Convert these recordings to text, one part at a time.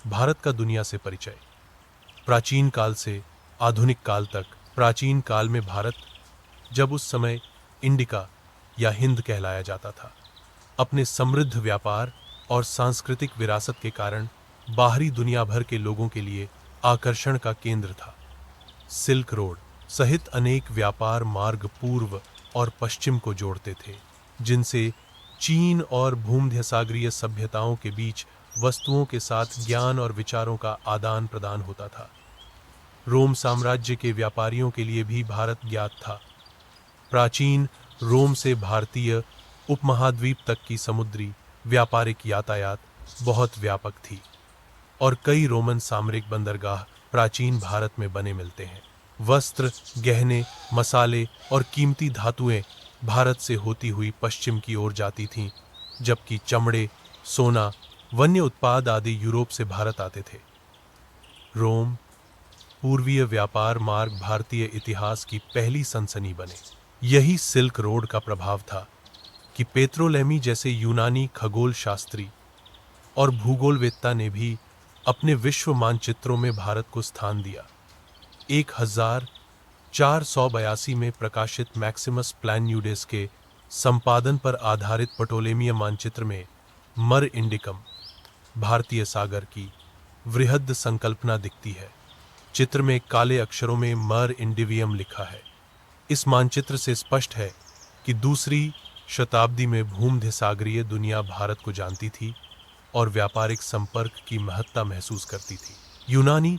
भारत का दुनिया से परिचय। प्राचीन काल से आधुनिक काल तक। प्राचीन काल में भारत, जब उस समय इंडिका या हिंद कहलाया जाता था, अपने समृद्ध व्यापार और सांस्कृतिक विरासत के कारण बाहरी दुनिया भर के लोगों के लिए आकर्षण का केंद्र था। सिल्क रोड सहित अनेक व्यापार मार्ग पूर्व और पश्चिम को जोड़ते थे, जिनसे चीन और भूमध्यसागरीय सभ्यताओं के बीच वस्तुओं के साथ ज्ञान और विचारों का आदान प्रदान होता था। रोम साम्राज्य के व्यापारियों के लिए भी भारत ज्ञात था। प्राचीन रोम से भारतीय उपमहाद्वीप तक की समुद्री व्यापारिक यातायात बहुत व्यापक थी और कई रोमन सामरिक बंदरगाह प्राचीन भारत में बने मिलते हैं। वस्त्र, गहने, मसाले और कीमती धातुएं भारत से होती हुई पश्चिम की ओर जाती थीं, जबकि चमड़े, सोना, वन्य उत्पाद आदि यूरोप से भारत आते थे। रोम पूर्वीय व्यापार मार्ग भारतीय इतिहास की पहली सनसनी बने। यही सिल्क रोड का प्रभाव था कि पेट्रोलेमी जैसे यूनानी खगोल शास्त्री और भूगोलवेत्ता ने भी अपने विश्व मानचित्रों में भारत को स्थान दिया। 1482 में प्रकाशित मैक्सिमस प्लान्यूडेस के संपादन पर आधारित पटोलेमीय मानचित्र में मर इंडिकम, भारतीय सागर की वृहद संकल्पना दिखती है। चित्र में काले अक्षरों में मर इंडिवियम लिखा है। इस मानचित्र से स्पष्ट है कि दूसरी शताब्दी में भूमध्यसागरीय दुनिया भारत को जानती थी और व्यापारिक संपर्क की महत्ता महसूस करती थी। यूनानी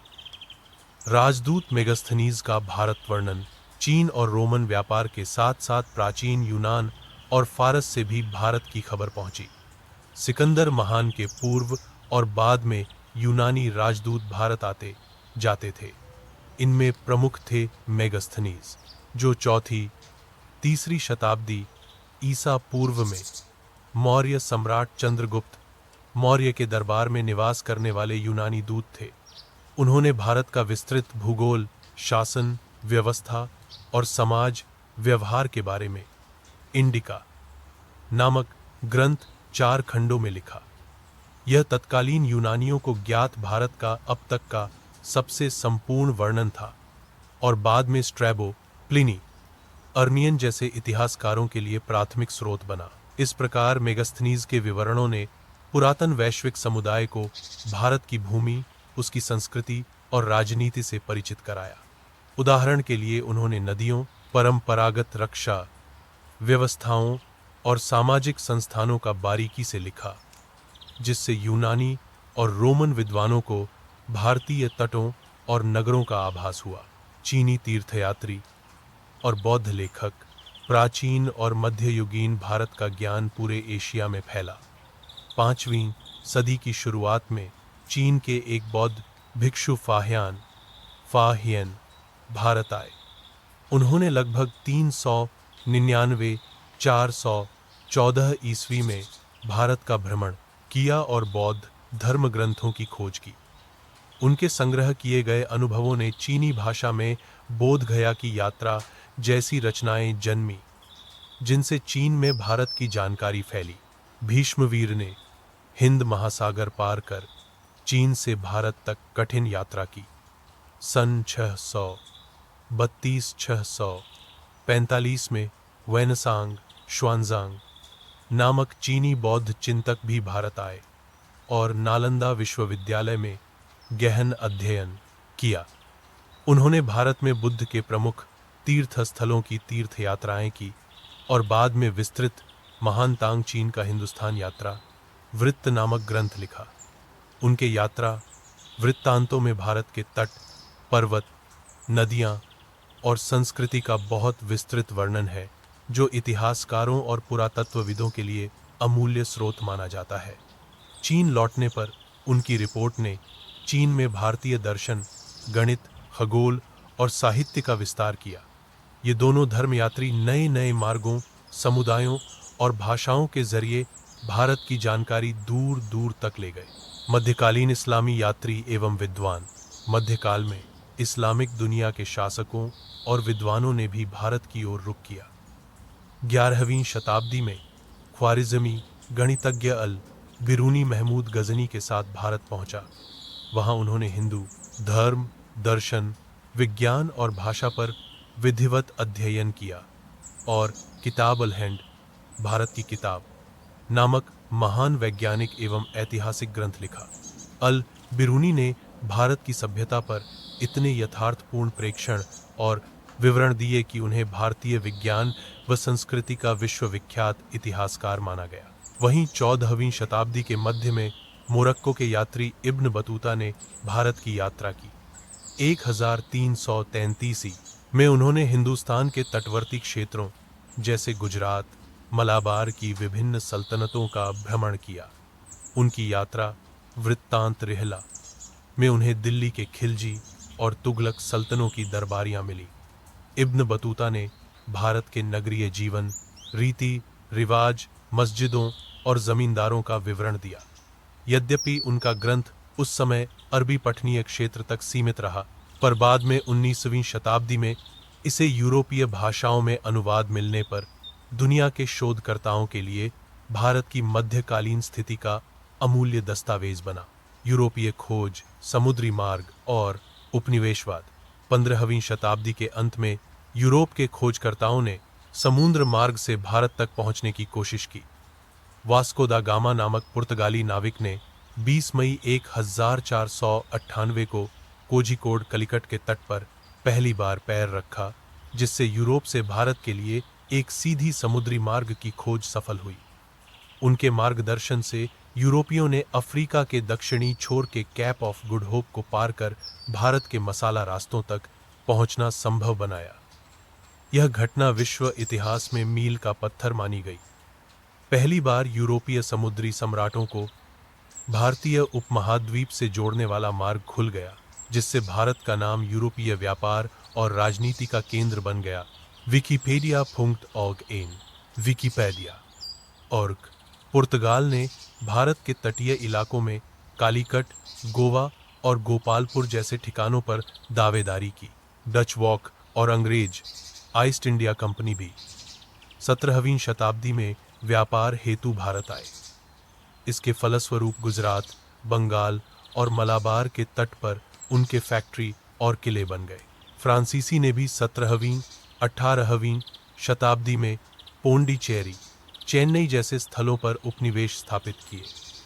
राजदूत मेगास्थनीज का भारत वर्णन चीन और रोमन व्यापार के साथ साथ प्राचीन यूनान और फारस से भी भारत की खबर पहुंची। सिकंदर महान के पूर्व और बाद में यूनानी राजदूत भारत आते जाते थे। इनमें प्रमुख थे मेगास्थनीज, जो चौथी तीसरी शताब्दी ईसा पूर्व में मौर्य सम्राट चंद्रगुप्त मौर्य के दरबार में निवास करने वाले यूनानी दूत थे। उन्होंने भारत का विस्तृत भूगोल, शासन व्यवस्था और समाज व्यवहार के बारे में इंडिका नामक ग्रंथ 4 खंडों में लिखा। यह तत्कालीन यूनानियों को ज्ञात भारत का अब तक का सबसे संपूर्ण वर्णन था और बाद में स्ट्रैबो, प्लिनी, अर्नियन जैसे इतिहासकारों के लिए प्राथमिक स्रोत बना। इस प्रकार मेगास्थनीज के विवरणों ने पुरातन वैश्विक समुदाय को भारत की भूमि, उसकी संस्कृति और राजनीति से परिचित कराया। उदाहरण के लिए उन्होंने नदियों, परंपरागत रक्षा व्यवस्थाओं और सामाजिक संस्थानों का बारीकी से लिखा, जिससे यूनानी और रोमन विद्वानों को भारतीय तटों और नगरों का आभास हुआ। चीनी तीर्थयात्री और बौद्ध लेखक प्राचीन और मध्ययुगीन भारत का ज्ञान पूरे एशिया में फैला। 5वीं सदी की शुरुआत में चीन के एक बौद्ध भिक्षु फाहियन भारत आए। उन्होंने लगभग 399-414 ईस्वी में भारत का भ्रमण किया और बौद्ध धर्म ग्रंथों की खोज की। उनके संग्रह किए गए अनुभवों ने चीनी भाषा में बोध गया की यात्रा जैसी रचनाएं जन्मी, जिनसे चीन में भारत की जानकारी फैली। भीष्मवीर ने हिंद महासागर पार कर चीन से भारत तक कठिन यात्रा की। सन 645 में वेनसांग शुआनजांग नामक चीनी बौद्ध चिंतक भी भारत आए और नालंदा विश्वविद्यालय में गहन अध्ययन किया। उन्होंने भारत में बुद्ध के प्रमुख तीर्थ स्थलों की तीर्थ यात्राएं की और बाद में विस्तृत महान तांग चीन का हिंदुस्तान यात्रा वृत्त नामक ग्रंथ लिखा। उनके यात्रा वृत्तांतों में भारत के तट, पर्वत, नदियां और संस्कृति का बहुत विस्तृत वर्णन है, जो इतिहासकारों और पुरातत्वविदों के लिए अमूल्य स्रोत माना जाता है। चीन लौटने पर उनकी रिपोर्ट ने चीन में भारतीय दर्शन, गणित, खगोल और साहित्य का विस्तार किया। ये दोनों धर्मयात्री नए नए मार्गों, समुदायों और भाषाओं के जरिए भारत की जानकारी दूर दूर तक ले गए। मध्यकालीन इस्लामी यात्री एवं विद्वान। मध्यकाल में इस्लामिक दुनिया के शासकों और विद्वानों ने भी भारत की ओर रुख किया। 11वीं शताब्दी में ख्वारिज़मी गणितज्ञ अल बिरूनी महमूद गजनी के साथ भारत पहुंचा। वहां उन्होंने हिंदू धर्म, दर्शन, विज्ञान और भाषा पर विधिवत अध्ययन किया और किताब अल हिंद, भारत की किताब नामक महान वैज्ञानिक एवं ऐतिहासिक ग्रंथ लिखा। अल बिरूनी ने भारत की सभ्यता पर इतने यथार्थपूर्ण प्रेक्षण और विवरण दिए कि उन्हें भारतीय विज्ञान व संस्कृति का विश्वविख्यात इतिहासकार माना गया। वहीं 14वीं शताब्दी के मध्य में मोरक्को के यात्री इब्न बतूता ने भारत की यात्रा की। 1333 में उन्होंने हिंदुस्तान के तटवर्ती क्षेत्रों जैसे गुजरात, मलाबार की विभिन्न सल्तनतों का भ्रमण किया। उनकी यात्रा वृत्तांत रिहला में उन्हें दिल्ली के खिलजी और तुगलक सल्तनों की दरबारियां मिली। इब्न बतूता ने भारत के नगरीय जीवन, रीति रिवाज, मस्जिदों और जमींदारों का विवरण दिया। यद्यपि उनका ग्रंथ उस समय अरबी पठनीय क्षेत्र तक सीमित रहा, पर बाद में 19वीं शताब्दी में इसे यूरोपीय भाषाओं में अनुवाद मिलने पर दुनिया के शोधकर्ताओं के लिए भारत की मध्यकालीन स्थिति का अमूल्य दस्तावेज बना। यूरोपीय खोज, समुद्री मार्ग और उपनिवेशवाद। 15वीं शताब्दी के अंत में यूरोप के खोजकर्ताओं ने समुद्र मार्ग से भारत तक पहुंचने की कोशिश की। वास्को दा गामा नामक पुर्तगाली नाविक ने 20 मई 1498 को कोझिकोड कलिकट के तट पर पहली बार पैर रखा, जिससे यूरोप से भारत के लिए एक सीधी समुद्री मार्ग की खोज सफल हुई। उनके मार्गदर्शन से यूरोपियों ने अफ्रीका के दक्षिणी छोर के कैप ऑफ गुड होप को पार कर भारत के मसाला रास्तों तक पहुंचना संभव बनाया। यह घटना विश्व इतिहास में मील का पत्थर मानी गई। पहली बार यूरोपीय समुद्री सम्राटों को भारतीय उपमहाद्वीप से जोड़ने वाला मार्ग खुल गया, जिससे भारत का नाम यूरोपीय व्यापार और राजनीति का केंद्र बन गया। wikipedia.org विकिपीडिया org पुर्तगाल ने भारत के तटीय इलाकों में कालीकट, गोवा और गोपालपुर जैसे ठिकानों पर दावेदारी की। डच वॉक और अंग्रेज ईस्ट इंडिया कंपनी भी 17वीं शताब्दी में व्यापार हेतु भारत आए। इसके फलस्वरूप गुजरात, बंगाल और मलाबार के तट पर उनके फैक्ट्री और किले बन गए। फ्रांसीसी ने भी 17वीं 18वीं शताब्दी में पोंडिचेरी, चेन्नई जैसे स्थलों पर उपनिवेश स्थापित किए।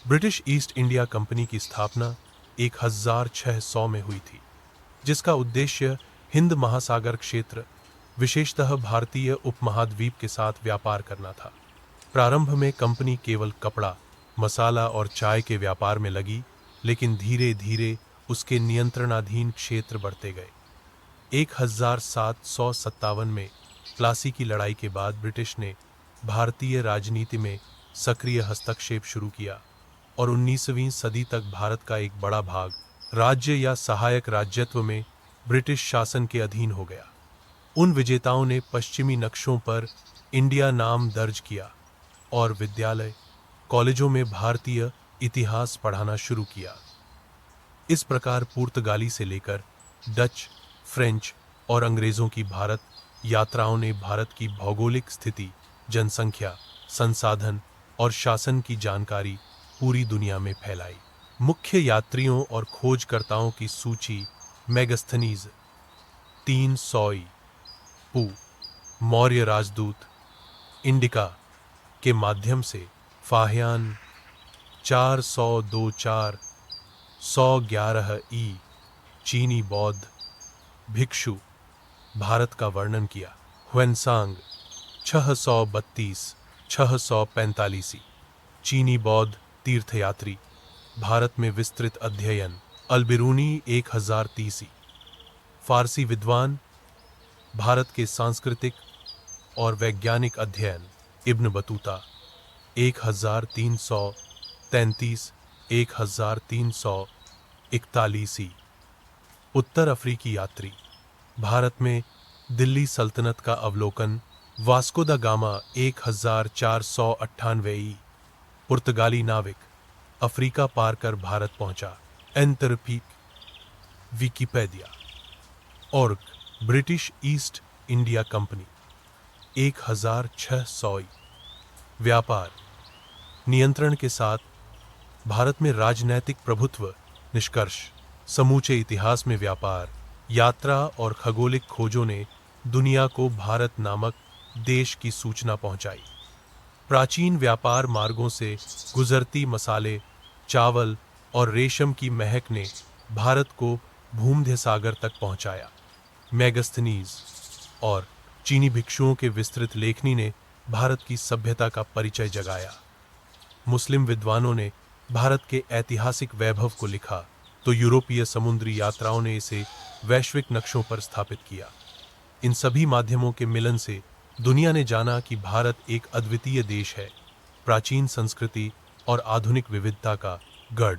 ब्रिटिश ईस्ट इंडिया कंपनी की स्थापना 1600 में हुई थी, जिसका उद्देश्य हिंद महासागर क्षेत्र, विशेषतः भारतीय उपमहाद्वीप के साथ व्यापार करना था। प्रारंभ में कंपनी केवल कपड़ा, मसाला और चाय के व्यापार में लगी, लेकिन धीरे धीरे उसके नियंत्रणाधीन क्षेत्र बढ़ते गए। 1757 में प्लासी की लड़ाई के बाद ब्रिटिश ने भारतीय राजनीति में सक्रिय हस्तक्षेप शुरू किया और 19वीं सदी तक भारत का एक बड़ा भाग राज्य या सहायक राज्यत्व में ब्रिटिश शासन के अधीन हो गया। उन विजेताओं ने पश्चिमी नक्शों पर इंडिया नाम दर्ज किया और विद्यालय, कॉलेजों में भारतीय इतिहास पढ़ाना शुरू किया। इस प्रकार पुर्तगाली से लेकर डच, फ्रेंच और अंग्रेजों की भारत यात्राओं ने भारत की भौगोलिक स्थिति, जनसंख्या, संसाधन और शासन की जानकारी पूरी दुनिया में फैलाई। मुख्य यात्रियों और खोजकर्ताओं की सूची मेगास्थनीज 300 पू, मौर्य राजदूत, इंडिका के माध्यम से फाहियान 424, 111 चीनी बौद्ध भिक्षु भारत का वर्णन किया। ह्वेनसांग 632, 645 चीनी बौद्ध तीर्थयात्री भारत में विस्तृत अध्ययन। अलबिरूनी 1030 फारसी विद्वान भारत के सांस्कृतिक और वैज्ञानिक अध्ययन। इब्न बतूता 1333, 1341 उत्तर अफ्रीकी यात्री भारत में दिल्ली सल्तनत का अवलोकन। वास्को दा गामा 1498 पुर्तगाली नाविक अफ्रीका पार कर भारत पहुंचा। एंथरपीक Wikipedia org British East India Company 1600 व्यापार नियंत्रण के साथ भारत में राजनैतिक प्रभुत्व। निष्कर्ष समूचे इतिहास में व्यापार, यात्रा और खगोलिक खोजों ने दुनिया को भारत नामक देश की सूचना पहुंचाई। प्राचीन व्यापार मार्गों से गुजरती मसाले, चावल और रेशम की महक ने भारत को भूमध्य सागर तक पहुंचाया। मैगस्थनीज और चीनी भिक्षुओं के विस्तृत लेखनी ने भारत की सभ्यता का परिचय जगाया। मुस्लिम विद्वानों ने भारत के ऐतिहासिक वैभव को लिखा, तो यूरोपीय समुद्री यात्राओं ने इसे वैश्विक नक्शों पर स्थापित किया। इन सभी माध्यमों के मिलन से दुनिया ने जाना कि भारत एक अद्वितीय देश है, प्राचीन संस्कृति और आधुनिक विविधता का गढ़।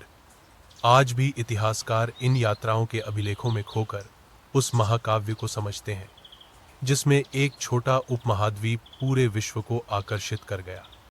आज भी इतिहासकार इन यात्राओं के अभिलेखों में खोकर उस महाकाव्य को समझते हैं, जिसमें एक छोटा उपमहाद्वीप पूरे विश्व को आकर्षित कर गया।